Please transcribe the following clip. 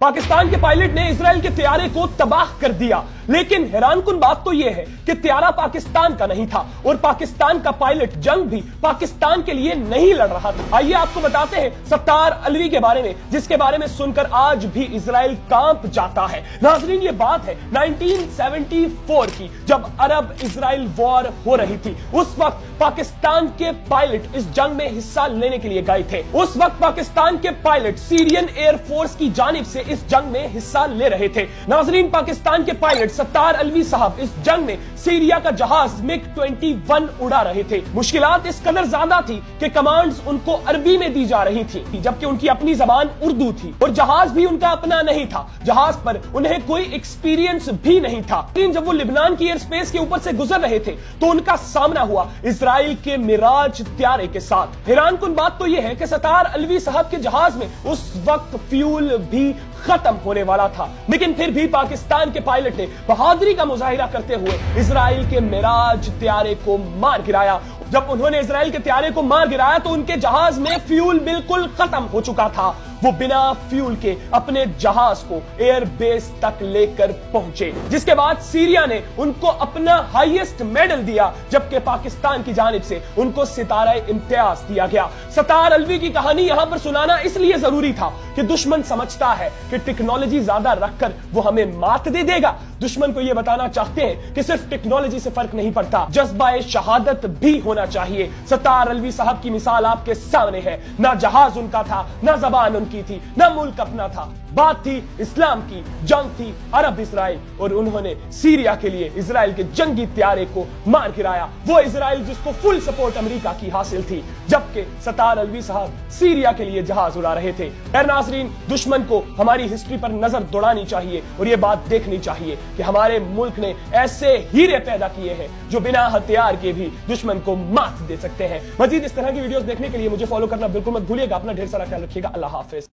पाकिस्तान के पायलट ने इजराइल के तैयारे को तबाह कर दिया। लेकिन हैरानकुन बात तो यह है कि तैयारा पाकिस्तान का नहीं था और पाकिस्तान का पायलट जंग भी पाकिस्तान के लिए नहीं लड़ रहा था। आइए आपको बताते हैं सत्तार अलवी के बारे में, जिसके बारे में सुनकर आज भी इजराइल कांप जाता है। नाजरीन, ये बात है 1974 की, जब अरब इजराइल वॉर हो रही थी। उस वक्त पाकिस्तान के पायलट इस जंग में हिस्सा लेने के लिए गए थे। उस वक्त पाकिस्तान के पायलट सीरियन एयरफोर्स की जानिब से इस जंग में हिस्सा ले रहे थे। नाजरीन, पाकिस्तान के पायलट सत्तार अलवी साहब इस जंग में सीरिया का जहाज मिग 21 उड़ा रहे थे। मुश्किलात इस कदर ज्यादा थी कि कमांड्स उनको अरबी में दी जा रही थी, जबकि उनकी अपनी जबान उर्दू थी और जहाज भी उनका अपना नहीं था। जहाज पर उन्हें कोई एक्सपीरियंस भी नहीं था। लेकिन जब वो लिबनान की एयर स्पेस के ऊपर से गुजर रहे थे तो उनका सामना हुआ इजराइल के मिराज त्यारे के साथ। हैरानकुन बात तो यह है कि सत्तार अलवी साहब के जहाज में उस वक्त फ्यूल भी खत्म होने वाला था, लेकिन फिर भी पाकिस्तान के पायलट ने बहादुरी का मुजाहिरा करते हुए इजराइल के मिराज त्यारे को मार गिराया। जब उन्होंने इजराइल के त्यारे को मार गिराया तो उनके जहाज में फ्यूल बिल्कुल खत्म हो चुका था। वो बिना फ्यूल के अपने जहाज को एयर बेस तक लेकर पहुंचे, जिसके बाद सीरिया ने उनको अपना हाईएस्ट मेडल दिया, जबकि पाकिस्तान की जानिब से उनको सितारा इम्तियाज दिया गया। सत्तार अलवी की कहानी यहां पर सुनाना इसलिए जरूरी था कि दुश्मन समझता है कि टेक्नोलॉजी ज्यादा रखकर वो हमें मात दे देगा। दुश्मन को यह बताना चाहते हैं कि सिर्फ टेक्नोलॉजी से फर्क नहीं पड़ता, जज्बा शहादत भी होना चाहिए। सत्तार अलवी साहब की मिसाल आपके सामने है। ना जहाज उनका था, ना जबान उनकी थी, ना मुल्क अपना था। बात थी इस्लाम की, जंग थी अरब इजराइल, और उन्होंने सीरिया के लिए इजराइल के जंगी त्यारे को मार गिराया। वो इजराइल जिसको फुल सपोर्ट अमेरिका की हासिल थी, जबकि सत्तार अलवी साहब सीरिया के लिए जहाज उड़ा रहे थे। नाज़रीन, दुश्मन को हमारी हिस्ट्री पर नजर दौड़ानी चाहिए और ये बात देखनी चाहिए कि हमारे मुल्क ने ऐसे हीरे पैदा किए हैं जो बिना हथियार के भी दुश्मन को मात दे सकते हैं। मजीद इस तरह की वीडियोस देखने के लिए मुझे फॉलो करना बिल्कुल मत भूलिएगा। अपना ढेर सारा ख्याल रखिएगा। अल्लाह हाफिज।